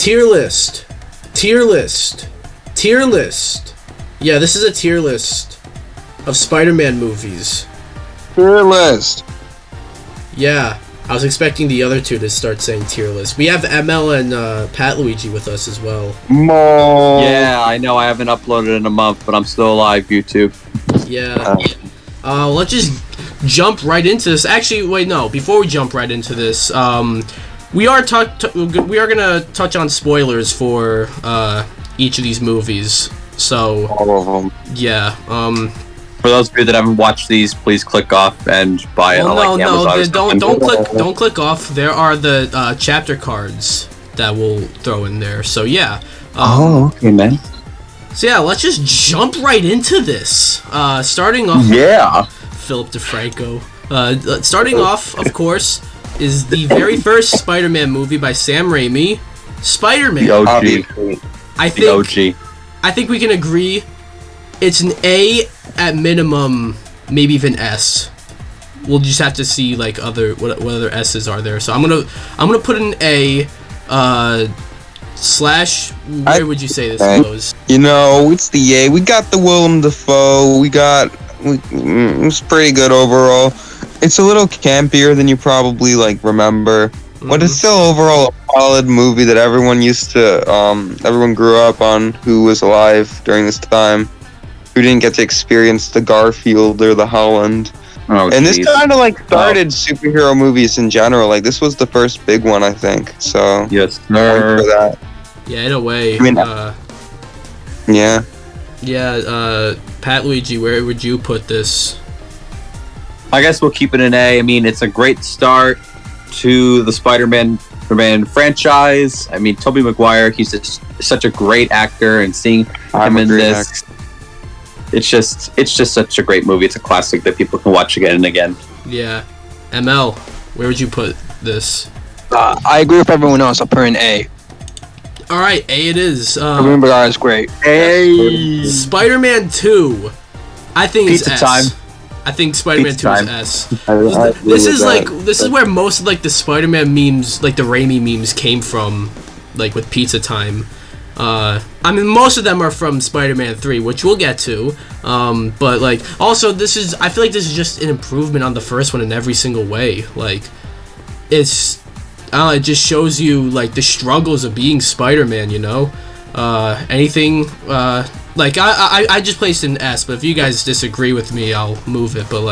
Tier list. Tier list. Tier list. Yeah, this is a tier list of Spider-Man movies. Tier list. Yeah, I was expecting the other two to start saying tier list. We have ML and Pat Luigi with us as well. Yeah, I know I haven't uploaded in a month, but I'm still alive, YouTube. Yeah. Let's just jump right into this. Actually, wait, no. Before we jump right into this, we are gonna touch on spoilers for each of these movies. So All of them. yeah. For those of you that haven't watched these, please click off and buy it on Amazon. Don't click off. There are the chapter cards that we'll throw in there. So yeah. Okay, man. So yeah, let's just jump right into this. Starting off. Yeah. Philip DeFranco. Starting off, of course, is the very first Spider-Man movie by Sam Raimi, Spider-Man. The OG. I think we can agree it's an A at minimum, maybe even S. We'll just have to see like what other S's are there. So I'm gonna put an A. Slash. Where would you say this goes? You know, it's the A. We got the Willem Dafoe. It's pretty good overall. It's a little campier than you probably remember, but it's still overall a solid movie that everyone everyone grew up on who was alive during this time, who didn't get to experience the Garfield or the Holland. And this kind of started superhero movies in general. This was the first big one, I think. So yes, for that. Yeah, in a way. I mean, yeah. Yeah, Pat Luigi, where would you put this? I guess we'll keep it an A. I mean, it's a great start to the Spider-Man franchise. I mean, Tobey Maguire, he's just such a great actor, and seeing him in this, it's just such a great movie. It's a classic that people can watch again and again. Yeah. ML, where would you put this? I agree with everyone else. I'll put an A. All right, A it is. Tobey Maguire is great. A. Spider-Man 2, I think Pizza is S. time. I think Spider-Man 2 Pizza is S. This is where most of the Spider-Man memes, the Raimi memes, came from, with Pizza Time. I mean, most of them are from Spider-Man 3, which we'll get to. But also I feel like this is just an improvement on the first one in every single way. It just shows you the struggles of being Spider-Man, you know. Anything I just placed an S, but if you guys disagree with me, I'll move it. But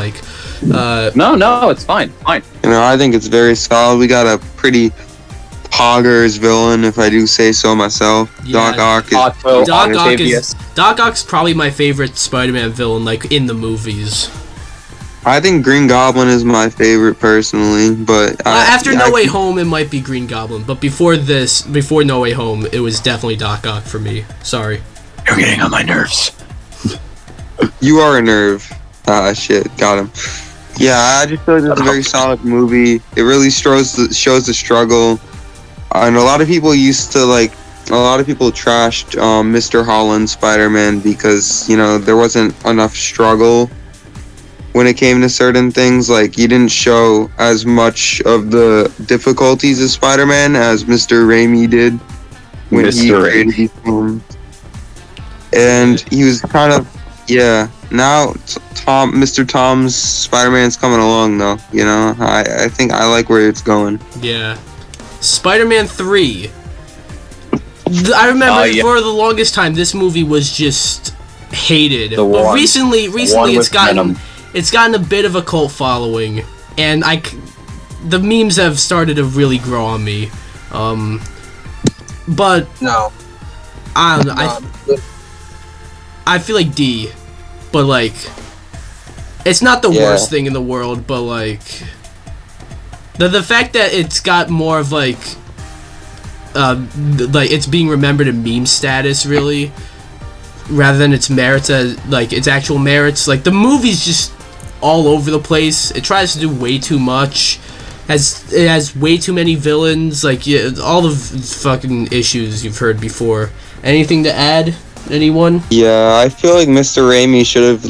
no, it's fine. You know, I think it's very solid. We got a pretty poggers villain, if I do say so myself. Yeah, Doc Ock's probably my favorite Spider-Man villain, in the movies. I think Green Goblin is my favorite personally, but after No Way Home, it might be Green Goblin. But before No Way Home, it was definitely Doc Ock for me. Sorry. You're getting on my nerves. You are a nerve. Shit, got him. Yeah, I just feel like it's a very solid movie. It really shows the struggle. And a lot of people trashed Mr. Holland's Spider-Man because, there wasn't enough struggle when it came to certain things. He didn't show as much of the difficulties of Spider-Man as Mr. Raimi did when he created these films. And he was kind of, now Mr. Tom's Spider-Man's coming along, though, I think I like where it's going. Yeah. Spider-Man 3. I remember for the longest time, this movie was just hated. But recently it's gotten a bit of a cult following, and the memes have started to really grow on me. But no, I don't know. I feel like D, but it's not the worst thing in the world. But the fact that it's got more of it's being remembered in meme status, really, rather than its merits as its actual merits. The movie's just all over the place. It tries to do way too much. It has way too many villains. All the fucking issues you've heard before. Anything to add? Anyone? Yeah, I feel like Mr. Raimi should have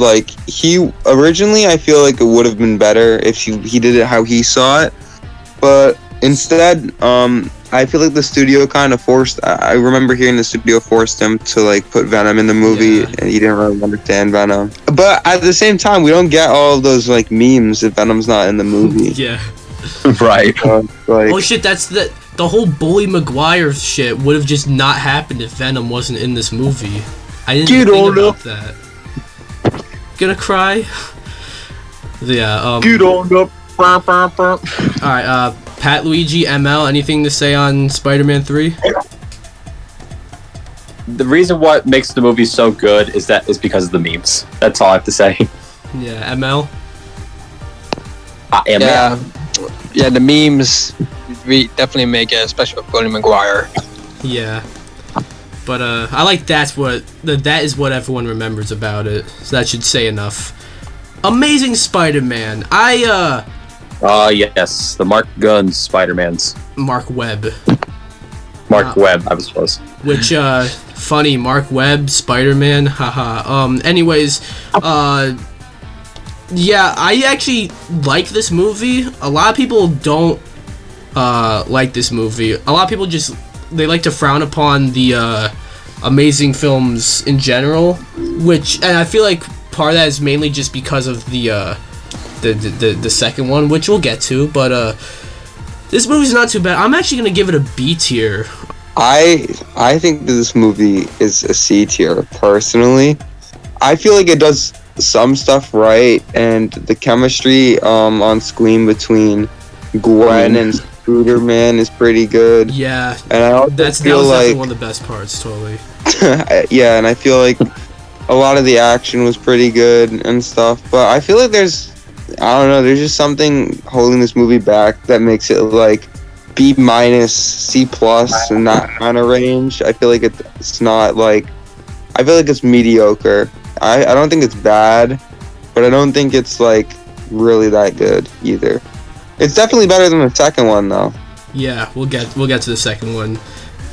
originally I feel like it would have been better if he did it how he saw it, but instead I feel like the studio kind of forced. I remember hearing the studio forced him to like put Venom in the movie, and he didn't really understand Venom. But at the same time, we don't get all of those like memes if Venom's not in the movie. Yeah. Right. Like, Oh shit, that's the whole Bully Maguire shit would have just not happened if Venom wasn't in this movie. I didn't think about that. Gonna cry? Yeah, You don't know. Alright, Pat, Luigi, ML, anything to say on Spider-Man 3? The reason what makes the movie so good is because of the memes. That's all I have to say. Yeah, ML? Yeah, the memes definitely make it, especially with Bully Maguire. Yeah. But, I like that is what everyone remembers about it. So that should say enough. Amazing Spider-Man. Yes, the Mark Gunn Spider-Mans. Mark Webb. Mark Webb, I was supposed. Which, funny, Mark Webb, Spider-Man, haha. Anyways, yeah, I actually like this movie. A lot of people don't, like this movie. A lot of people they like to frown upon the, amazing films in general, and I feel like part of that is mainly just because of the second one, which we'll get to, but, this movie's not too bad. I'm actually gonna give it a B tier. I think that this movie is a C tier, personally. I feel like it does some stuff right, and the chemistry on screen between Gwen and Spider-Man is pretty good. Yeah, and I also that was feel like definitely one of the best parts, totally. yeah, and I feel like a lot of the action was pretty good and stuff, but I feel like there's just something holding this movie back that makes it like B-, C+, and that kind of range. I feel like it's not like, I feel like it's mediocre. I don't think it's bad, but I don't think it's like really that good either. It's definitely better than the second one though. Yeah, we'll get to the second one.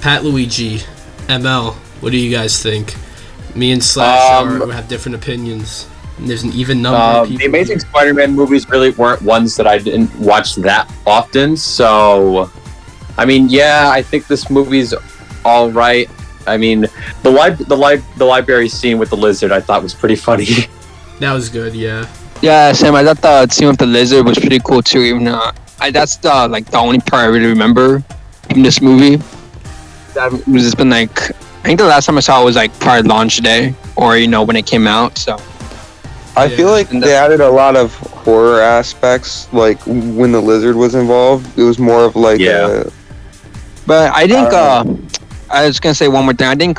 Pat, Luigi, ML, what do you guys think? Me and Slash have different opinions. And there's an even number of people. The Amazing Spider-Man movies really weren't ones that I didn't watch that often, so I mean, yeah, I think this movie's all right. I mean, the library scene with the lizard I thought was pretty funny. That was good, yeah. Yeah, Sam, I thought the scene with the lizard was pretty cool too. Even that's the only part I really remember from this movie. That was just been like, I think the last time I saw it was like probably launch day, or when it came out. So I feel like they added a lot of horror aspects, like when the lizard was involved. It was more of like But I think I was gonna say one more thing. I think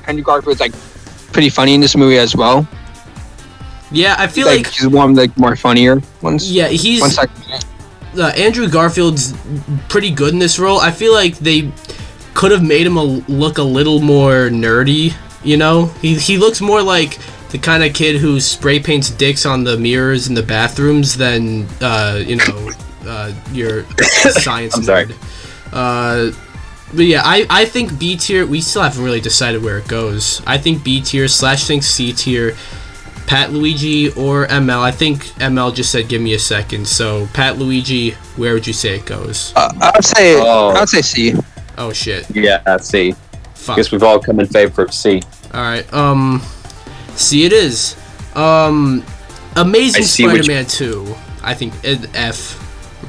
Andrew Garfield's like pretty funny in this movie as well. Yeah, I feel like he's one of the more funnier ones. Yeah, he's Andrew Garfield's pretty good in this role. I feel like they could have made him look a little more nerdy. He looks more like the kind of kid who spray paints dicks on the mirrors in the bathrooms than your science nerd. But yeah, I think B tier. We still haven't really decided where it goes. I think B tier. Slash thinks C tier. Pat, Luigi, or ML. I think ML just said give me a second. So Pat, Luigi, where would you say it goes? I'd say C. Oh shit. Yeah, C. Fuck. I guess we've all come in favor of C. All right. C it is. Amazing Spider-Man 2. I think F.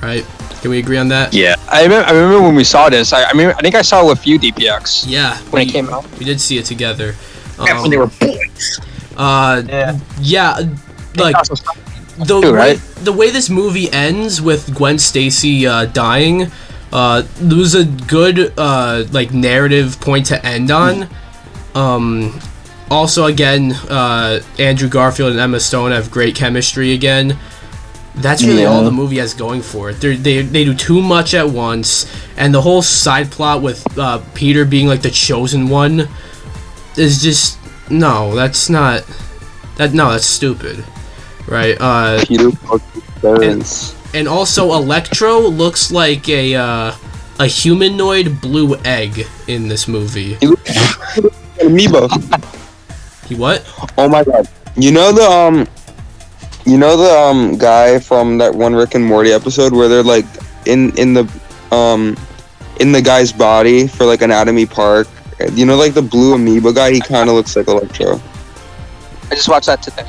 Right? Can we agree on that? Yeah. I remember when we saw this. I think I saw it with you, DPX. Yeah. When it came out. We did see it together. When they were boys. Yeah. Like the way this movie ends with Gwen Stacy dying, there was a good narrative point to end on. Also, again, Andrew Garfield and Emma Stone have great chemistry again. That's really all the movie has going for it. They do too much at once, and the whole side plot with Peter being like the chosen one is just that's stupid, right? Peter and also Electro looks like a humanoid blue egg in this movie. He looks like an amoeba. He what? Oh my god! You know the guy from that one Rick and Morty episode where they're like in the in the guy's body for like Anatomy Park. You know, like the blue amoeba guy. He kind of looks like Electro. I just watched that today.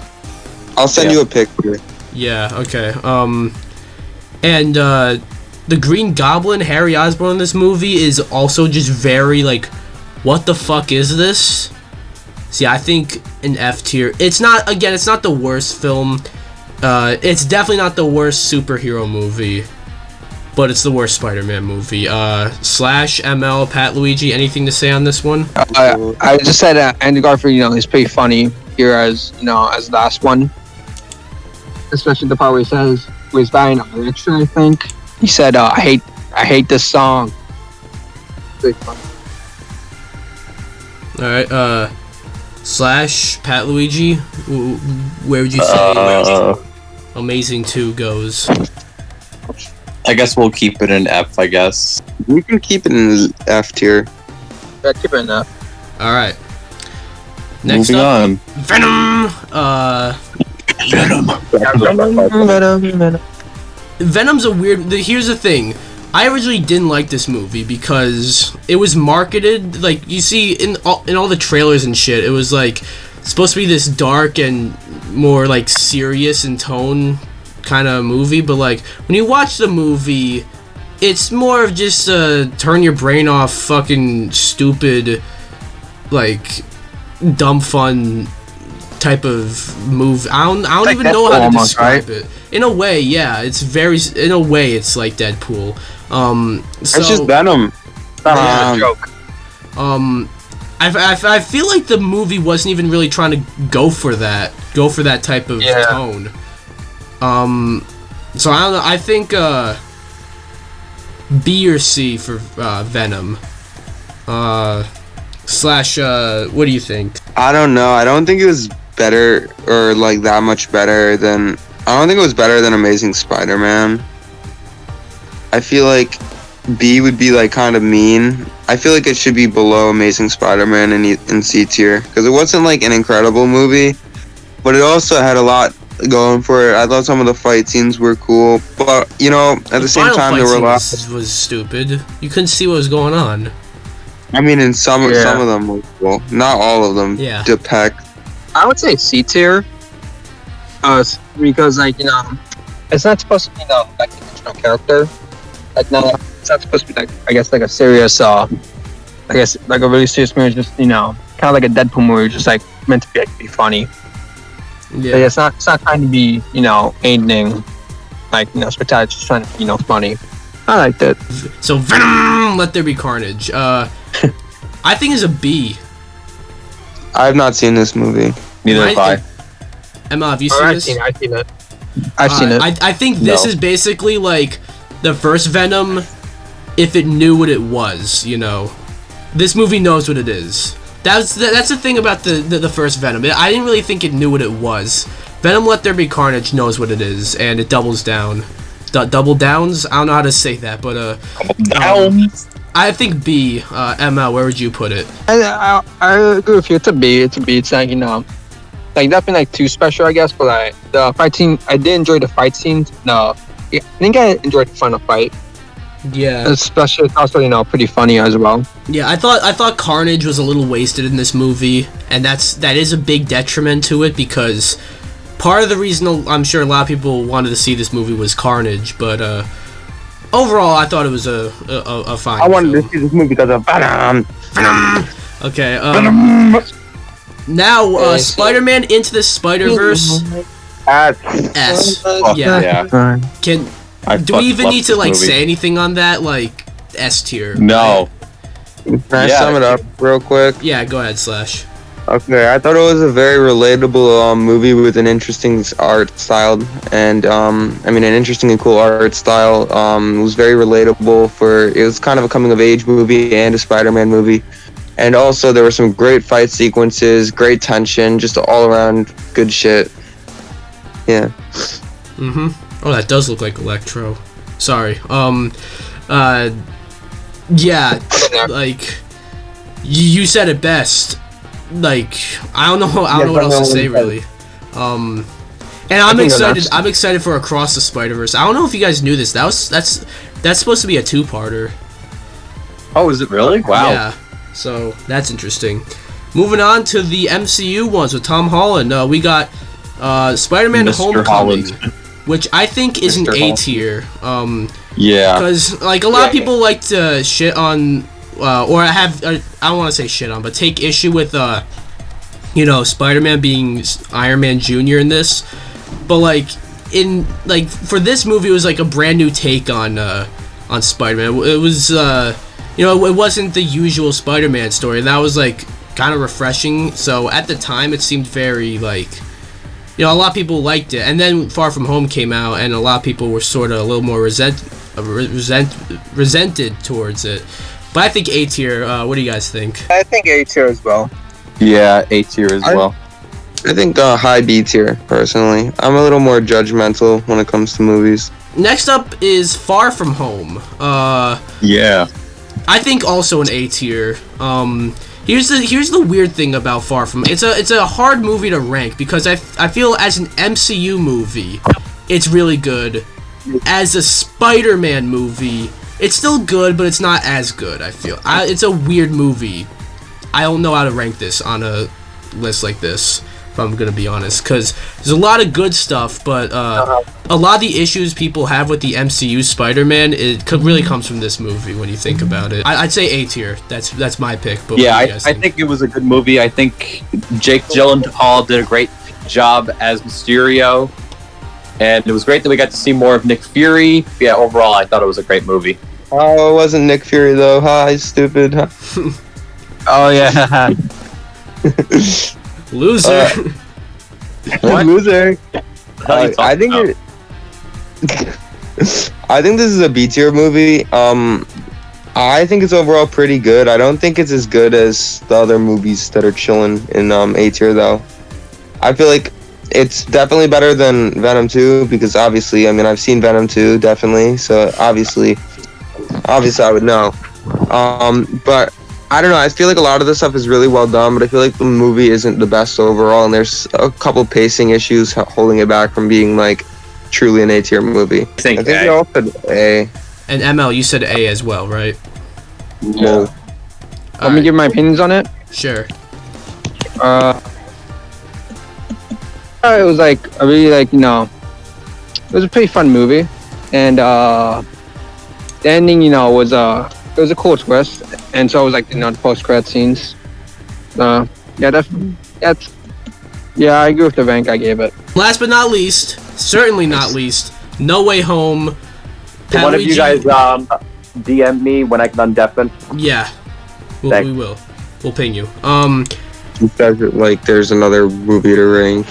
I'll send you a picture. Yeah. Okay. And the Green Goblin, Harry Osborn in this movie is also just very like, what the fuck is this? See, I think an F tier. It's not, again, it's not the worst film. It's definitely not the worst superhero movie, but it's the worst Spider-Man movie. Slash, ML, Pat Luigi, anything to say on this one? I just said Andy Garfield, he's pretty funny here as as the last one. Especially the part where he says, where he's buying an Electro, I think. He said, I hate this song. Pretty funny. Alright, Slash, Pat Luigi, where would you say Amazing 2 goes? I guess we'll keep it in F, I guess. We can keep it in F tier. Yeah, keep it in F. Alright. Next Moving up, on. Venom! Venom's a weird... Here's the thing. I originally didn't like this movie because it was marketed... Like, you see, in all the trailers and shit, it was, like, supposed to be this dark and more, like, serious in tone kind of movie. But, like, when you watch the movie, it's more of just turn your brain off fucking stupid, like, dumb fun type of movie. I don't like even know how to almost, describe right? it. In a way, yeah, it's very. In a way, it's like Deadpool. So, It's just Venom. Not a joke. I feel like the movie wasn't even really trying to go for that type of tone. So I don't know. I think B or C for Venom. Slash, what do you think? I don't know. I don't think it was better or like that much better than. I don't think it was better than Amazing Spider-Man. I feel like B would be like kind of mean. I feel like it should be below Amazing Spider-Man in C tier because it wasn't like an incredible movie, but it also had a lot going for it. I thought some of the fight scenes were cool, but at the same time there were a lot. Was stupid. You couldn't see what was going on. I mean, in some of them were cool. Not all of them. Yeah. Depict. I would say C tier. Because it's not supposed to be like an original character. Like it's not supposed to be like I guess like a serious I guess like a really serious movie. Just kind of like a Deadpool movie, just like meant to be like be funny. Yeah. But it's not trying to be anything like spectacular. Just trying to be funny. I liked it. So Venom, Let There Be Carnage. I think is a B. I have not seen this movie. Neither have I. Emma, have you seen this? I've seen it. I've seen it. I think this is basically like the first Venom if it knew what it was, This movie knows what it is. That's the thing about the first Venom. I didn't really think it knew what it was. Venom Let There Be Carnage knows what it is, and it doubles down. Double downs? I don't know how to say that, but I think B. Emma, where would you put it? I agree with you. It's a B. It's like like nothing like too special, I guess. But like the fight scene, I did enjoy the fight scenes. No, I think I enjoyed the final fight. Yeah. Especially, it's also pretty funny as well. Yeah, I thought Carnage was a little wasted in this movie, and that is a big detriment to it because part of the reason I'm sure a lot of people wanted to see this movie was Carnage, but overall I thought it was a fine. I wanted film. to see this movie because of Venom. Okay. Now, Spider-Man Into the Spider-Verse. S. Yeah. Do we even need to say anything on that? Like S tier? No. Can I sum it up real quick? Yeah, go ahead, Slash. Okay, I thought it was a very relatable movie with an interesting art style, and an interesting and cool art style. It was very relatable it was kind of a coming of age movie and a Spider-Man movie. And also there were some great fight sequences, great tension, just all around good shit. Yeah. Oh, that does look like Electro. Sorry. Yeah, like you said it best. Like I don't know what else to say really. And I'm excited. I'm excited for Across the Spider-Verse. I don't know if you guys knew this. That's supposed to be a two-parter. Oh, is it really? Wow. Yeah, so that's interesting. Moving on to the MCU ones with Tom Holland. We got Spider-Man Mr. Homecoming, Holland. which I think is an Mr. A Holland. tier. Yeah. Because like a lot of people like to shit on, or I don't want to say shit on, but take issue with Spider-Man being Iron Man Jr. in this. But for this movie, it was like a brand new take on Spider-Man. It was it wasn't the usual Spider-Man story. That was like kind of refreshing. So at the time, it seemed very a lot of people liked it. And then Far From Home came out, and a lot of people were sort of a little more resented towards it. But I think A tier. What do you guys think? I think A tier as well. Yeah, A tier as well. I think high B tier, personally. I'm a little more judgmental when it comes to movies. Next up is Far From Home. Yeah. I think also an A tier. Here's the weird thing about Far From. It's a hard movie to rank because I feel as an MCU movie, it's really good. As a Spider-Man movie, it's still good, but it's not as good. I feel it's a weird movie. I don't know how to rank this on a list like this, if I'm gonna be honest, because there's a lot of good stuff, but a lot of the issues people have with the MCU Spider-Man really comes from this movie when you think about it. I'd say A tier. That's my pick. But Yeah, I think it was a good movie. I think Jake Gyllenhaal did a great job as Mysterio, and it was great that we got to see more of Nick Fury. Yeah, overall, I thought it was a great movie. Oh, it wasn't Nick Fury though. Hi, stupid. Oh yeah. Loser. What? Loser. I think it. I think this is a B tier movie. I think it's overall pretty good. I don't think it's as good as the other movies that are chilling in A tier though. I feel like it's definitely better than Venom 2 because obviously, I mean, I've seen Venom 2 definitely, so obviously I would know. But I don't know. I feel like a lot of the stuff is really well done, but I feel like the movie isn't the best overall, and there's a couple pacing issues holding it back from being like truly an A tier movie. I think A. we all said A. And ML, you said A as well, right? Yeah. Let me give my opinions on it. Sure. It was like I really it was a pretty fun movie, and the ending was it was a cool twist, and so it was like the post-credit scenes. Yeah, I agree with the rank I gave it. Last but not least, certainly not least, No Way Home. One of you guys DM me when I can undeafen. Yeah, we will. We'll ping you. There's another movie to rank.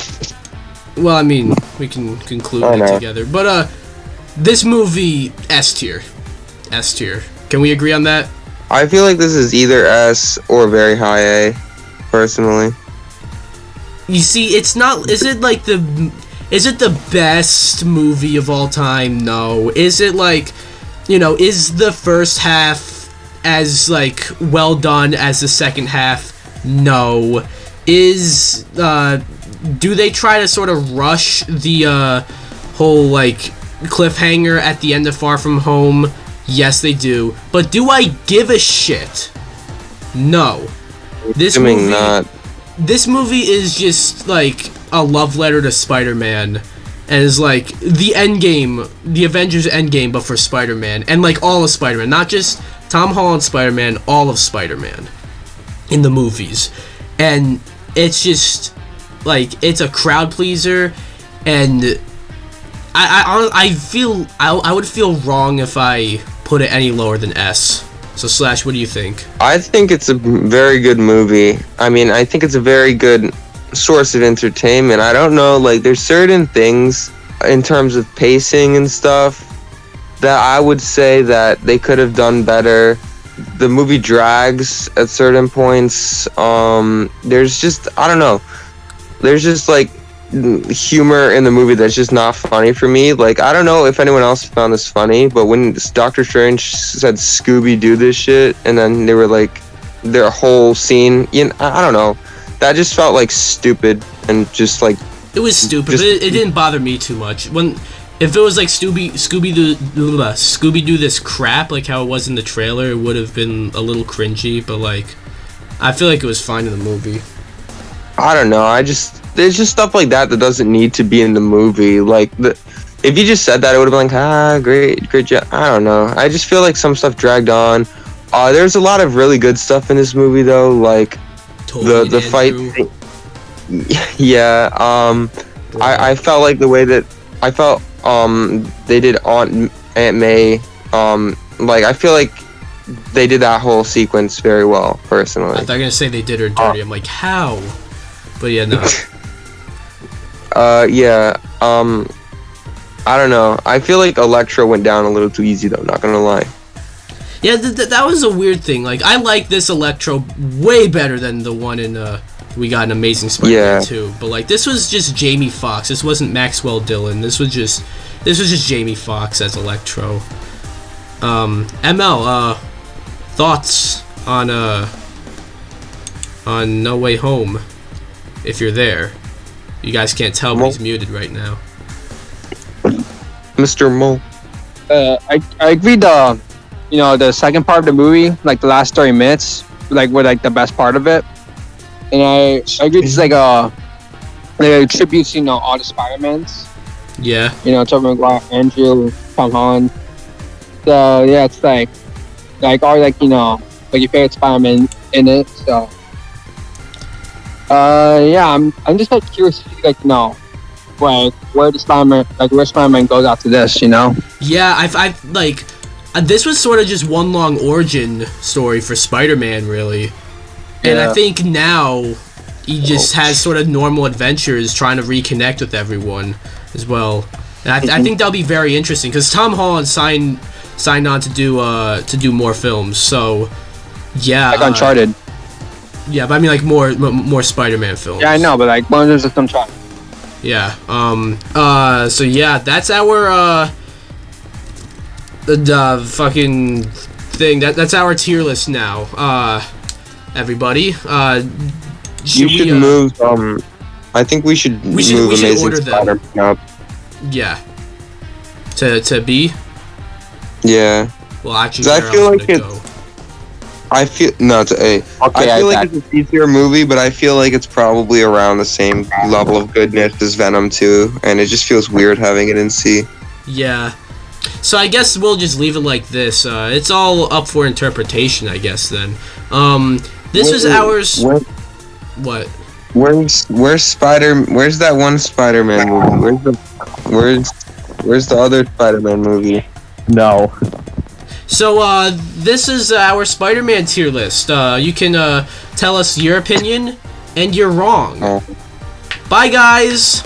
Well, I mean, we can conclude it together. But this movie, S tier. S tier. Can we agree on that? I feel like this is either S or very high A, personally. You see, it's not. Is it the best movie of all time? No. Is it is the first half as well done as the second half? No. Do they try to sort of rush the whole cliffhanger at the end of Far From Home? Yes, they do. But do I give a shit? No. This movie is just a love letter to Spider-Man, and is the Endgame, the Avengers Endgame, but for Spider-Man, and all of Spider-Man, not just Tom Holland Spider-Man, all of Spider-Man in the movies, and it's just it's a crowd pleaser, and I would feel wrong if I put it any lower than S. So Slash, what do you think? I think it's a very good movie. I mean, I think it's a very good source of entertainment. I don't know, there's certain things in terms of pacing and stuff that I would say that they could have done better. The movie drags at certain points. There's just, I don't know. There's just humor in the movie that's just not funny for me. I don't know if anyone else found this funny, but when Doctor Strange said Scooby-Doo this shit, and then they were their whole scene, I don't know. That just felt stupid and just It was stupid, but it didn't bother me too much. When If it was like Scooby Doo this crap, like how it was in the trailer, it would have been a little cringy. But like, I feel like it was fine in the movie. I don't know. There's just stuff like that doesn't need to be in the movie. Like if you just said that, it would have been like, great job. I don't know. I just feel like some stuff dragged on. There's a lot of really good stuff in this movie though, like the fight. Yeah. I felt like the way that they did Aunt May. Like I feel like they did that whole sequence very well, personally. I thought you were gonna say they did her dirty. I'm like, how? But yeah, no. Yeah. I don't know. I feel like Electro went down a little too easy though. Not gonna lie. Yeah, that was a weird thing. Like, I like this Electro way better than the one in we got an Amazing Spider-Man 2. But like, this was just Jamie Foxx. This wasn't Maxwell Dillon. This was just Jamie Foxx as Electro. ML, thoughts on No Way Home? If you're there, you guys can't tell, but he's muted right now. Mr. Mo. I agree. The second part of the movie, like the last 30 minutes, like were like the best part of it. And I agree. It's like a tribute to all the Spider-Mans. Yeah. Tobey Maguire, Andrew, Tom Holland. So yeah, it's like all like your favorite Spider-Man in it. So yeah, I'm just like curious to see where the Spider-Man where Spider-Man goes after this. Yeah, I like. This was sort of just one long origin story for Spider-Man, really. And I think now he just has sort of normal adventures trying to reconnect with everyone as well. And I think that'll be very interesting because Tom Holland signed on to do more films. So yeah, like Uncharted. Yeah, but I mean like more Spider-Man films. Yeah, I know, but like one is just Uncharted. Yeah. So yeah, that's our the fucking thing. That's our tier list now. Everybody. You should move. I think we should move Amazing Spider-Man up. Yeah. To B. Yeah. Well, actually, I feel like it's. To A. Okay, I feel like it's a C-tier movie, but I feel like it's probably around the same level of goodness as Venom 2, and it just feels weird having it in C. Yeah. So I guess we'll just leave it like this. It's all up for interpretation, I guess. Then, this was ours. What? Where's that one Spider-Man movie? Where's the other Spider-Man movie? No. So this is our Spider-Man tier list. You can tell us your opinion, and you're wrong. Oh. Bye, guys.